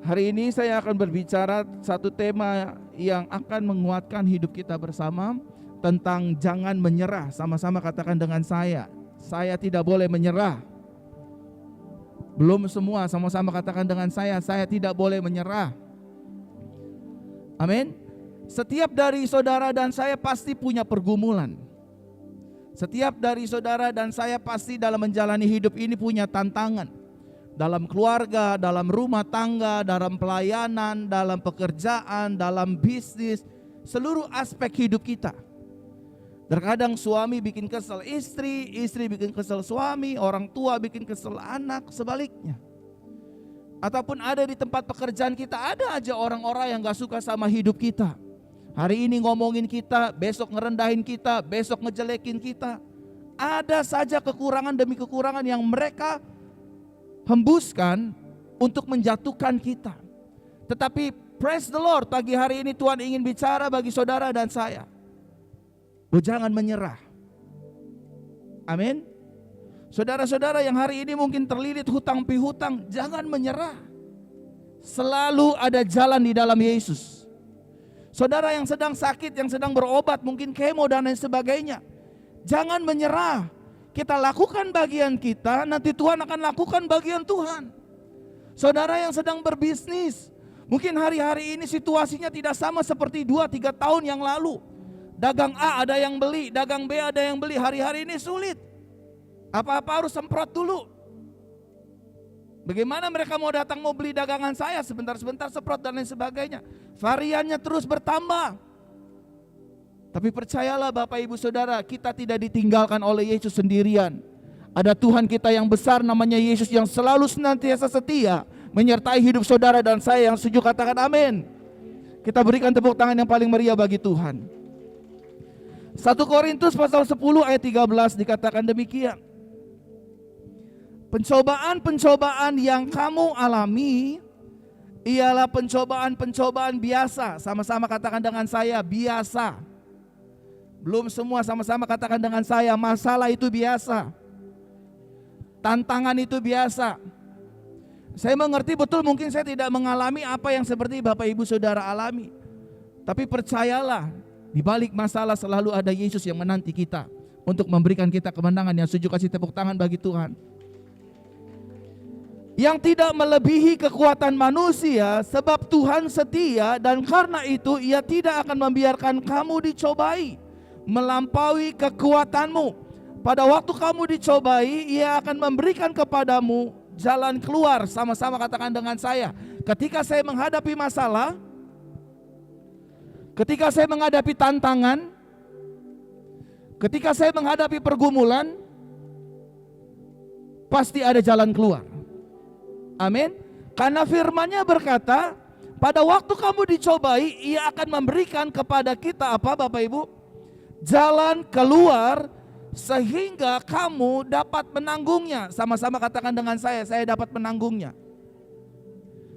Hari ini saya akan berbicara satu tema yang akan menguatkan hidup kita bersama, tentang jangan menyerah. Sama-sama katakan dengan saya tidak boleh menyerah. Belum semua, sama-sama katakan dengan saya tidak boleh menyerah. Amin. Setiap dari saudara dan saya pasti punya pergumulan. Setiap dari saudara dan saya pasti dalam menjalani hidup ini punya tantangan. Dalam keluarga, dalam rumah tangga, dalam pelayanan, dalam pekerjaan, dalam bisnis, seluruh aspek hidup kita. Terkadang suami bikin kesel istri, istri bikin kesel suami, orang tua bikin kesel anak, sebaliknya. Ataupun ada di tempat pekerjaan kita, ada aja orang-orang yang gak suka sama hidup kita. Hari ini ngomongin kita, besok ngerendahin kita, besok ngejelekin kita. Ada saja kekurangan demi kekurangan yang mereka hembuskan untuk menjatuhkan kita. Tetapi praise the Lord, pagi hari ini Tuhan ingin bicara bagi saudara dan saya. Jangan menyerah. Amin. Saudara-saudara yang hari ini mungkin terlilit hutang pihutang, jangan menyerah. Selalu ada jalan di dalam Yesus. Saudara yang sedang sakit, yang sedang berobat, mungkin kemo dan lain sebagainya, jangan menyerah. Kita lakukan bagian kita, nanti Tuhan akan lakukan bagian Tuhan. Saudara yang sedang berbisnis, mungkin hari-hari ini situasinya tidak sama seperti 2-3 tahun yang lalu. Dagang A ada yang beli, dagang B ada yang beli. Hari-hari ini sulit. Apa-apa harus semprot dulu. Bagaimana mereka mau datang mau beli dagangan saya, sebentar-sebentar semprot dan lain sebagainya. Variannya terus bertambah. Tapi percayalah Bapak Ibu Saudara, kita tidak ditinggalkan oleh Yesus sendirian. Ada Tuhan kita yang besar namanya Yesus yang selalu senantiasa setia menyertai hidup saudara dan saya. Yang setuju katakan amin. Kita berikan tepuk tangan yang paling meriah bagi Tuhan. 1 Korintus pasal 10 ayat 13 dikatakan demikian. Pencobaan-pencobaan yang kamu alami ialah pencobaan-pencobaan biasa. Sama-sama katakan dengan saya, biasa. Belum semua, sama-sama katakan dengan saya, masalah itu biasa. Tantangan itu biasa. Saya mengerti betul, mungkin saya tidak mengalami apa yang seperti Bapak Ibu Saudara alami. Tapi percayalah, di balik masalah selalu ada Yesus yang menanti kita untuk memberikan kita kemenangan. Yang setuju kasih tepuk tangan bagi Tuhan. Yang tidak melebihi kekuatan manusia, sebab Tuhan setia dan karena itu Ia tidak akan membiarkan kamu dicobai melampaui kekuatanmu. Pada waktu kamu dicobai, Ia akan memberikan kepadamu jalan keluar. Sama-sama katakan dengan saya, ketika saya menghadapi masalah, ketika saya menghadapi tantangan, ketika saya menghadapi pergumulan, pasti ada jalan keluar. Amin. Karena firman-Nya berkata, pada waktu kamu dicobai, Ia akan memberikan kepada kita apa Bapak Ibu? Jalan keluar sehingga kamu dapat menanggungnya. Sama-sama katakan dengan saya dapat menanggungnya.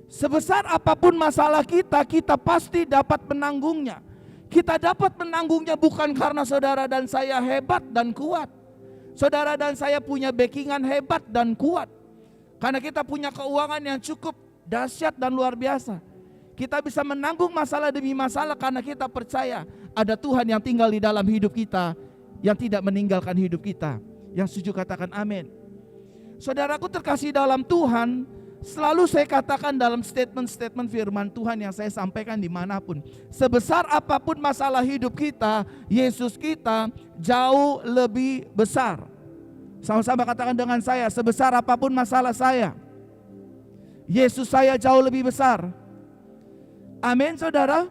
Sebesar apapun masalah kita, kita pasti dapat menanggungnya. Kita dapat menanggungnya bukan karena saudara dan saya hebat dan kuat. Saudara dan saya punya backingan hebat dan kuat. Karena kita punya keuangan yang cukup dahsyat dan luar biasa. Kita bisa menanggung masalah demi masalah karena kita percaya ada Tuhan yang tinggal di dalam hidup kita, yang tidak meninggalkan hidup kita. Yang setuju katakan amin. Saudaraku terkasih dalam Tuhan, selalu saya katakan dalam statement-statement firman Tuhan yang saya sampaikan dimanapun, sebesar apapun masalah hidup kita, Yesus kita jauh lebih besar. Sama-sama katakan dengan saya, sebesar apapun masalah saya, Yesus saya jauh lebih besar. Amin saudara.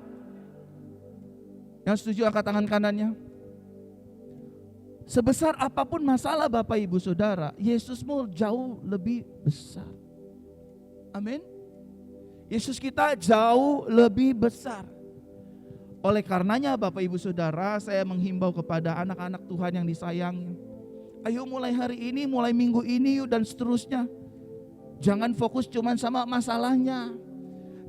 Yang setuju angkat tangan kanannya. Sebesar apapun masalah Bapak Ibu Saudara, Yesusmu jauh lebih besar. Amin. Yesus kita jauh lebih besar. Oleh karenanya Bapak Ibu Saudara, saya menghimbau kepada anak-anak Tuhan yang disayangi, ayo mulai hari ini, mulai minggu ini yuk dan seterusnya. Jangan fokus cuman sama masalahnya.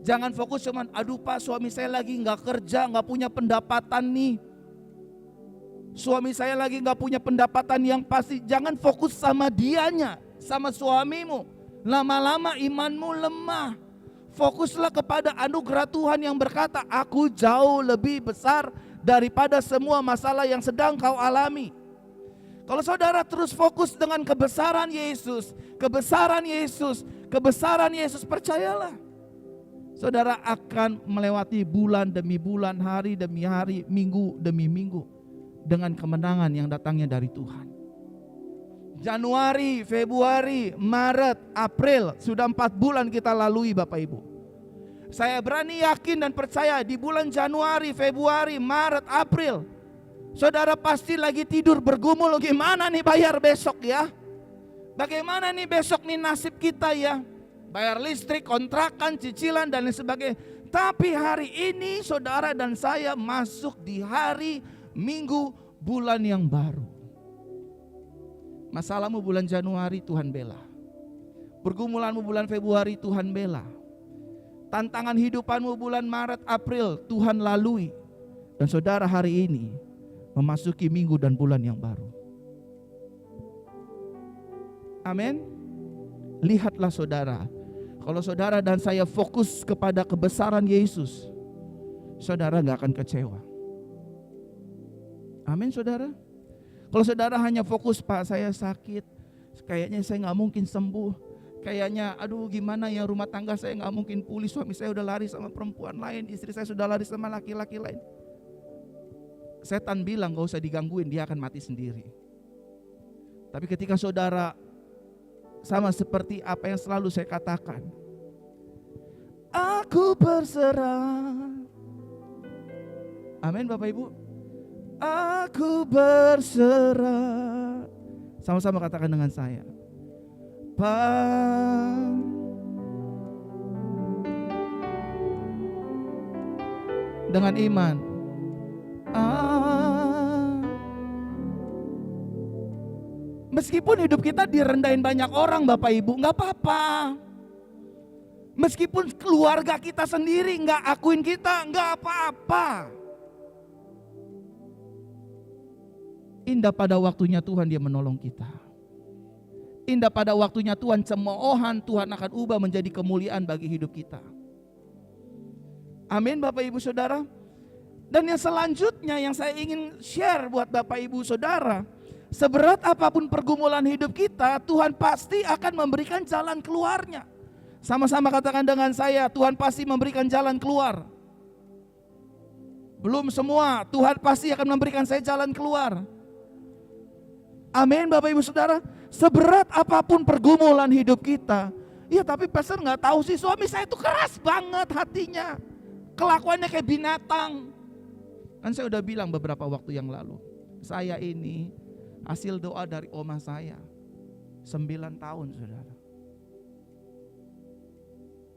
Jangan fokus cuman, aduh Pak suami saya lagi gak kerja, gak punya pendapatan nih. Suami saya lagi gak punya pendapatan yang pasti. Jangan fokus sama dianya, sama suamimu. Lama-lama imanmu lemah. Fokuslah kepada anugerah Tuhan yang berkata, aku jauh lebih besar daripada semua masalah yang sedang kau alami. Kalau saudara terus fokus dengan kebesaran Yesus, percayalah, saudara akan melewati bulan demi bulan, hari demi hari, minggu demi minggu dengan kemenangan yang datangnya dari Tuhan. Januari, Februari, Maret, April, sudah 4 bulan kita lalui Bapak Ibu. Saya berani yakin dan percaya di bulan Januari, Februari, Maret, April, saudara pasti lagi tidur bergumul, gimana nih bayar besok ya? Bagaimana nih besok nih nasib kita ya? Bayar listrik, kontrakan, cicilan dan lain sebagainya. Tapi hari ini saudara dan saya masuk di hari, minggu, bulan yang baru. Masalahmu bulan Januari Tuhan bela. Pergumulanmu bulan Februari Tuhan bela. Tantangan hidupanmu bulan Maret, April Tuhan lalui. Dan saudara hari ini memasuki minggu dan bulan yang baru. Amin. Lihatlah saudara, kalau saudara dan saya fokus kepada kebesaran Yesus, saudara gak akan kecewa. Amin saudara. Kalau saudara hanya fokus, Pak saya sakit, kayaknya saya gak mungkin sembuh, kayaknya aduh gimana ya rumah tangga saya gak mungkin pulih, suami saya udah lari sama perempuan lain, istri saya sudah lari sama laki-laki lain. Setan bilang gak usah digangguin, dia akan mati sendiri. Tapi ketika saudara sama seperti apa yang selalu saya katakan, aku berserah. Amin Bapak Ibu. Aku berserah. Sama-sama katakan dengan saya. Dengan iman. Meskipun hidup kita direndahin banyak orang Bapak Ibu, gak apa-apa. Meskipun keluarga kita sendiri gak akuin kita, gak apa-apa. Indah pada waktunya Tuhan dia menolong kita. Indah pada waktunya Tuhan, cemoohan Tuhan akan ubah menjadi kemuliaan bagi hidup kita. Amin Bapak Ibu Saudara. Dan yang selanjutnya yang saya ingin share buat Bapak Ibu Saudara, seberat apapun pergumulan hidup kita, Tuhan pasti akan memberikan jalan keluarnya. Sama-sama katakan dengan saya, Tuhan pasti memberikan jalan keluar. Belum semua, Tuhan pasti akan memberikan saya jalan keluar. Amin Bapak Ibu Saudara. Seberat apapun pergumulan hidup kita, ya tapi pastor gak tahu sih, suami saya itu keras banget hatinya, kelakuannya kayak binatang. Kan saya udah bilang beberapa waktu yang lalu, saya ini hasil doa dari oma saya 9 tahun saudara.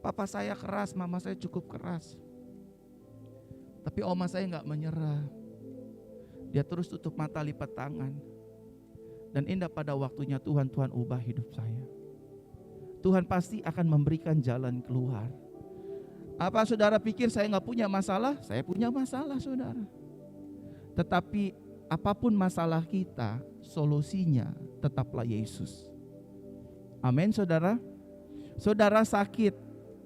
Papa saya keras, mama saya cukup keras, tapi oma saya gak menyerah. Dia terus tutup mata lipat tangan. Dan indah pada waktunya Tuhan ubah hidup saya. Tuhan pasti akan memberikan jalan keluar. Apa saudara pikir saya gak punya masalah? Saya punya masalah saudara. Tetapi apapun masalah kita, solusinya tetaplah Yesus. Amin saudara. Saudara sakit,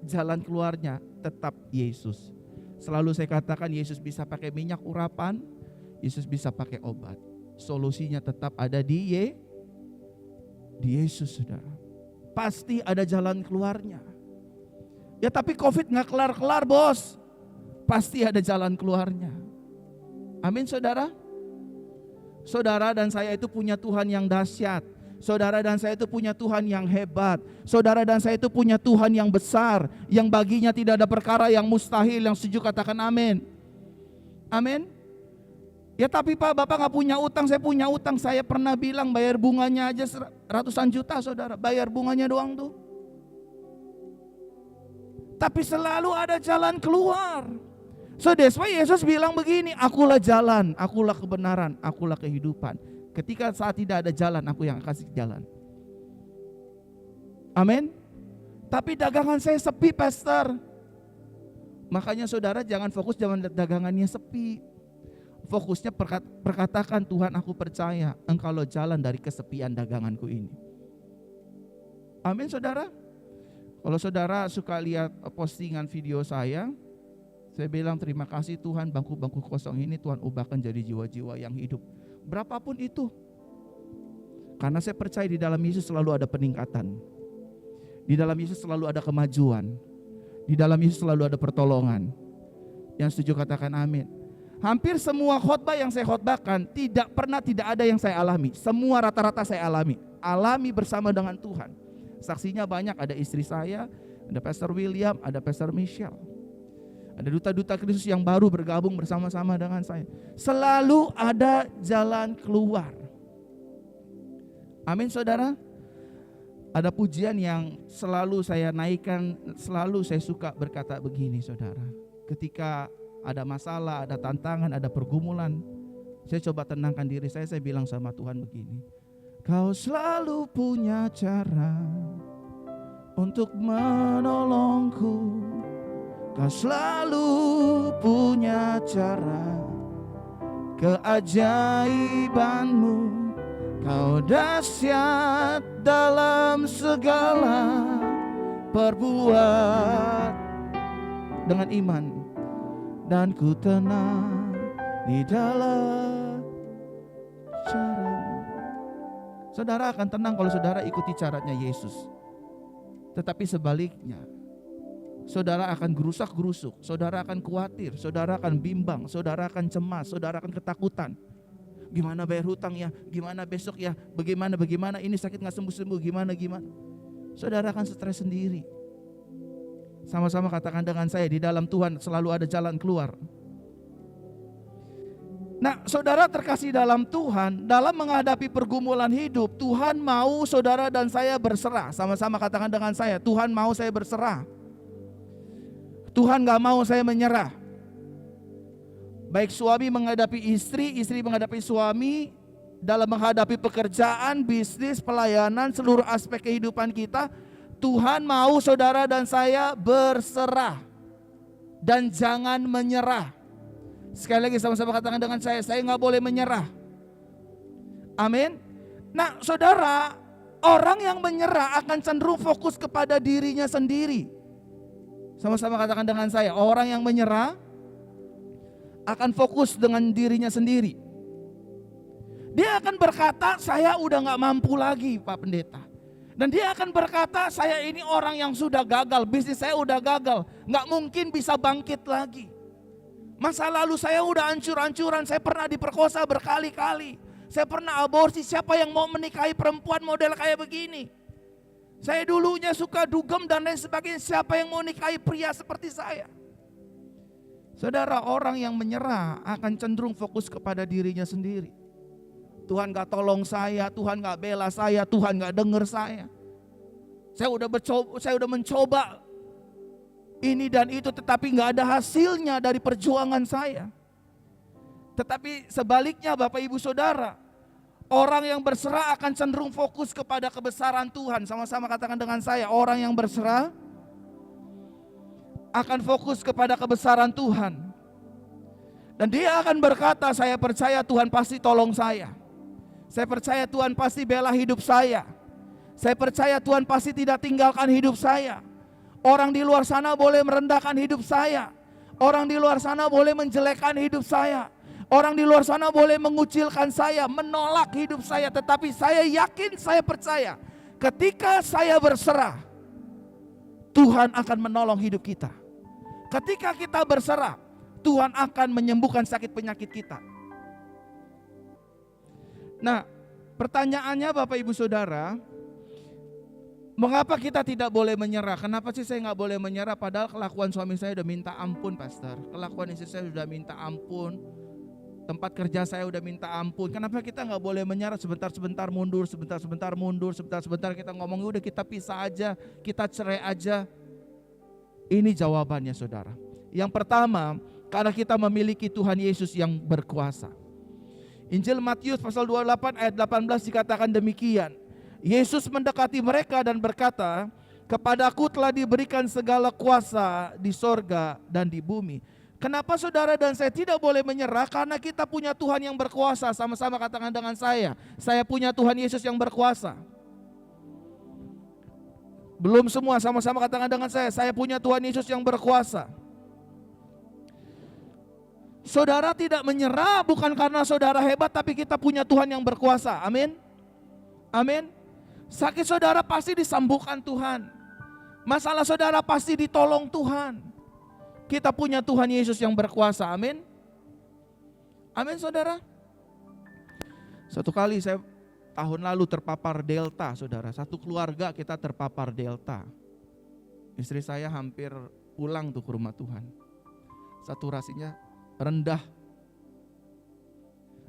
jalan keluarnya tetap Yesus. Selalu saya katakan Yesus bisa pakai minyak urapan, Yesus bisa pakai obat. Solusinya tetap ada di Yesus saudara. Pasti ada jalan keluarnya. Ya tapi COVID gak kelar-kelar bos. Pasti ada jalan keluarnya. Amin saudara. Saudara dan saya itu punya Tuhan yang dahsyat. Saudara dan saya itu punya Tuhan yang hebat. Saudara dan saya itu punya Tuhan yang besar, yang baginya tidak ada perkara yang mustahil. Yang setuju katakan amin. Amin. Ya tapi Pak, Bapak gak punya utang, saya punya utang. Saya pernah bilang bayar bunganya aja ratusan juta saudara. Bayar bunganya doang tuh. Tapi selalu ada jalan keluar. So that's why Yesus bilang begini, akulah jalan, akulah kebenaran, akulah kehidupan. Ketika saat tidak ada jalan, aku yang kasih jalan. Amin. Tapi dagangan saya sepi pastor. Makanya saudara jangan fokus jangan dagangannya sepi. Fokusnya perkatakan, Tuhan aku percaya Engkaulah jalan dari kesepian daganganku ini. Amin saudara. Kalau saudara suka lihat postingan video saya bilang terima kasih Tuhan, bangku-bangku kosong ini Tuhan ubahkan jadi jiwa-jiwa yang hidup. Berapapun itu. Karena saya percaya di dalam Yesus selalu ada peningkatan. Di dalam Yesus selalu ada kemajuan. Di dalam Yesus selalu ada pertolongan. Yang setuju katakan amin. Hampir semua khotbah yang saya khotbahkan tidak ada yang saya alami. Semua rata-rata saya alami. Alami bersama dengan Tuhan. Saksinya banyak, ada istri saya, ada Pastor William, ada Pastor Michelle. Ada duta-duta Kristus yang baru bergabung bersama-sama dengan saya. Selalu ada jalan keluar. Amin saudara. Ada pujian yang selalu saya naikkan, selalu saya suka berkata begini saudara. Ketika ada masalah, ada tantangan, ada pergumulan, saya coba tenangkan diri saya bilang sama Tuhan begini. Kau selalu punya cara untuk menolongku. Kau selalu punya cara, keajaibanmu. Kau dahsyat dalam segala perbuat dengan iman, dan ku tenang di dalam cara-Mu. Saudara akan tenang kalau saudara ikuti caranya Yesus. Tetapi sebaliknya, saudara akan gerusak-gerusuk, saudara akan khawatir, saudara akan bimbang, saudara akan cemas, saudara akan ketakutan. Gimana bayar hutang ya, gimana besok ya, bagaimana ini sakit gak sembuh-sembuh, gimana. Saudara akan stres sendiri. Sama-sama katakan dengan saya, di dalam Tuhan selalu ada jalan keluar. Nah saudara terkasih dalam Tuhan, dalam menghadapi pergumulan hidup, Tuhan mau saudara dan saya berserah. Sama-sama katakan dengan saya, Tuhan mau saya berserah. Tuhan gak mau saya menyerah. Baik suami menghadapi istri, istri menghadapi suami, dalam menghadapi pekerjaan, bisnis, pelayanan, seluruh aspek kehidupan kita, Tuhan mau saudara dan saya berserah dan jangan menyerah. Sekali lagi sama-sama katakan dengan saya gak boleh menyerah. Amin. Nah saudara, orang yang menyerah akan cenderung fokus kepada dirinya sendiri. Sama-sama katakan dengan saya, orang yang menyerah akan fokus dengan dirinya sendiri. Dia akan berkata, saya udah gak mampu lagi Pak Pendeta. Dan dia akan berkata, saya ini orang yang sudah gagal, bisnis saya udah gagal, gak mungkin bisa bangkit lagi. Masa lalu saya udah hancur-hancuran, saya pernah diperkosa berkali-kali, saya pernah aborsi, siapa yang mau menikahi perempuan model kayak begini? Saya dulunya suka dugem dan lain sebagainya, siapa yang mau nikahi pria seperti saya? Saudara, orang yang menyerah akan cenderung fokus kepada dirinya sendiri. Tuhan gak tolong saya, Tuhan gak bela saya, Tuhan gak dengar saya. Saya udah mencoba ini dan itu, tetapi gak ada hasilnya dari perjuangan saya. Tetapi sebaliknya Bapak Ibu Saudara, orang yang berserah akan cenderung fokus kepada kebesaran Tuhan. Sama-sama katakan dengan saya, orang yang berserah akan fokus kepada kebesaran Tuhan. Dan dia akan berkata, saya percaya Tuhan pasti tolong saya. Saya percaya Tuhan pasti bela hidup saya. Saya percaya Tuhan pasti tidak tinggalkan hidup saya. Orang di luar sana boleh merendahkan hidup saya. Orang di luar sana boleh menjelekkan hidup saya. Orang di luar sana boleh mengucilkan saya, menolak hidup saya. Tetapi saya yakin, saya percaya, ketika saya berserah, Tuhan akan menolong hidup kita. Ketika kita berserah, Tuhan akan menyembuhkan sakit penyakit kita. Nah, pertanyaannya Bapak Ibu Saudara, mengapa kita tidak boleh menyerah? Kenapa sih saya gak boleh menyerah? Padahal kelakuan suami saya udah minta ampun Pastor. Kelakuan istri saya sudah minta ampun. Tempat kerja saya udah minta ampun. Kenapa kita gak boleh menyerah? Sebentar-sebentar mundur, sebentar-sebentar mundur, sebentar-sebentar kita ngomong, udah kita pisah aja, kita cerai aja. Ini jawabannya saudara. Yang pertama, karena kita memiliki Tuhan Yesus yang berkuasa. Injil Matius pasal 28 ayat 18 dikatakan demikian. Yesus mendekati mereka dan berkata, kepadaku telah diberikan segala kuasa di sorga dan di bumi. Kenapa saudara dan saya tidak boleh menyerah? Karena kita punya Tuhan yang berkuasa. Sama-sama katakan dengan saya punya Tuhan Yesus yang berkuasa. Belum semua, sama-sama katakan dengan saya punya Tuhan Yesus yang berkuasa. Saudara tidak menyerah bukan karena saudara hebat, tapi kita punya Tuhan yang berkuasa. Amin. Amin. Sakit saudara pasti disembuhkan Tuhan. Masalah saudara pasti ditolong Tuhan. Kita punya Tuhan Yesus yang berkuasa. Amin. Amin saudara. Satu kali saya tahun lalu terpapar delta saudara. Satu keluarga kita terpapar delta. Istri saya hampir pulang tuh ke rumah Tuhan. Saturasinya rendah.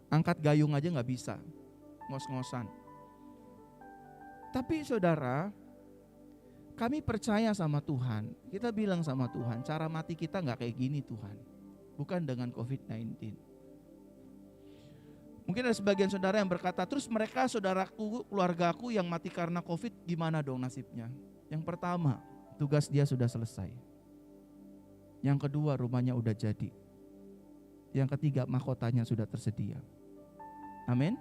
Angkat gayung aja gak bisa. Ngos-ngosan. Tapi saudara, kami percaya sama Tuhan. Kita bilang sama Tuhan, cara mati kita gak kayak gini Tuhan. Bukan dengan COVID-19. Mungkin ada sebagian saudara yang berkata, terus mereka saudaraku, keluargaku yang mati karena COVID gimana dong nasibnya? Yang pertama, tugas dia sudah selesai. Yang kedua, rumahnya udah jadi. Yang ketiga, mahkotanya sudah tersedia. Amin.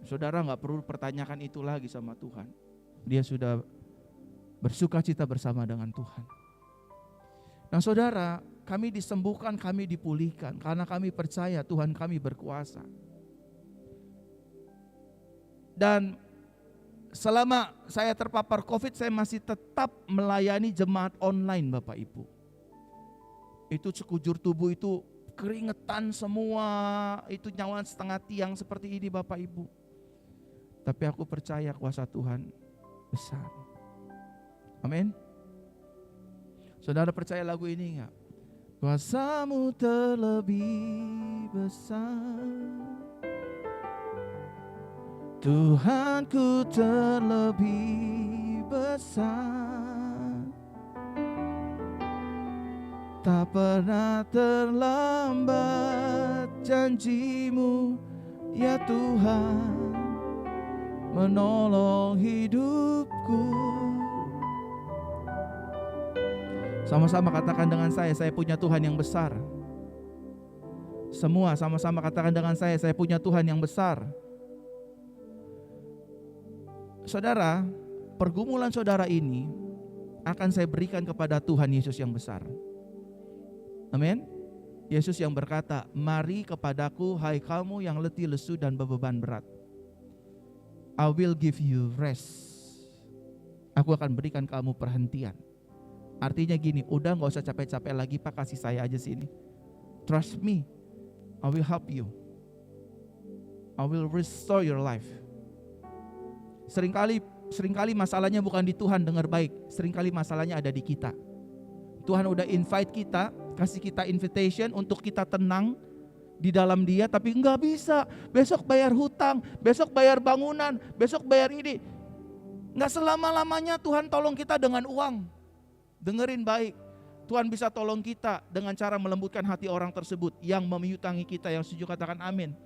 Saudara gak perlu pertanyakan itu lagi sama Tuhan. Dia sudah bersuka cita bersama dengan Tuhan. Nah saudara, kami disembuhkan, kami dipulihkan karena kami percaya Tuhan kami berkuasa. Dan selama saya terpapar COVID, saya masih tetap melayani jemaat online Bapak Ibu. Itu sekujur tubuh itu keringetan semua, itu nyawa setengah tiang seperti ini Bapak Ibu. Tapi aku percaya kuasa Tuhan besar. Amin. Saudara percaya lagu ini enggak? Kuasamu terlebih besar, Tuhanku terlebih besar, tak pernah terlambat janjimu ya Tuhan, menolong hidupku. Sama-sama katakan dengan saya punya Tuhan yang besar. Semua sama-sama katakan dengan saya punya Tuhan yang besar. Saudara, pergumulan saudara ini akan saya berikan kepada Tuhan Yesus yang besar. Amin. Yesus yang berkata, mari kepadaku hai kamu yang letih lesu dan bebeban berat, I will give you rest. Aku akan berikan kamu perhentian. Artinya gini, udah gak usah capek-capek lagi Pak, kasih saya aja sini. Trust me, I will help you. I will restore your life. Seringkali masalahnya bukan di Tuhan, dengar baik. Seringkali masalahnya ada di kita. Tuhan udah invite kita, kasih kita invitation untuk kita tenang di dalam Dia, tapi enggak bisa. Besok bayar hutang, besok bayar bangunan, besok bayar ini. Enggak selama-lamanya Tuhan tolong kita dengan uang. Dengerin baik, Tuhan bisa tolong kita dengan cara melembutkan hati orang tersebut yang memiutangi kita. Yang setuju katakan amin.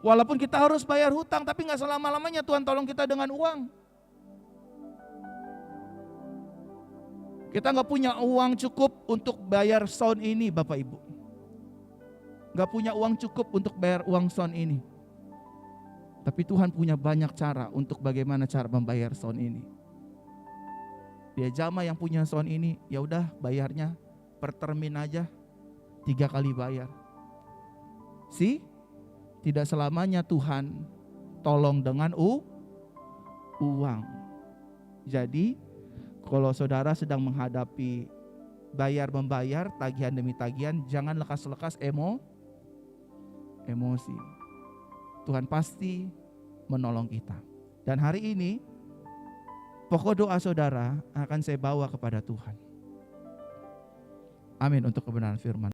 Walaupun kita harus bayar hutang, tapi enggak selama-lamanya Tuhan tolong kita dengan uang. Kita enggak punya uang cukup untuk bayar sound ini Bapak Ibu. Gak punya uang cukup untuk bayar uang sound ini. Tapi Tuhan punya banyak cara untuk bagaimana cara membayar sound ini. Dia jama yang punya sound ini, ya udah bayarnya per termin aja 3 kali bayar. Tidak selamanya Tuhan tolong dengan uang. Jadi kalau saudara sedang menghadapi bayar membayar, tagihan demi tagihan, jangan lekas-lekas emosi. Tuhan pasti menolong kita. Dan hari ini pokok doa saudara akan saya bawa kepada Tuhan. Amin, untuk kebenaran firman.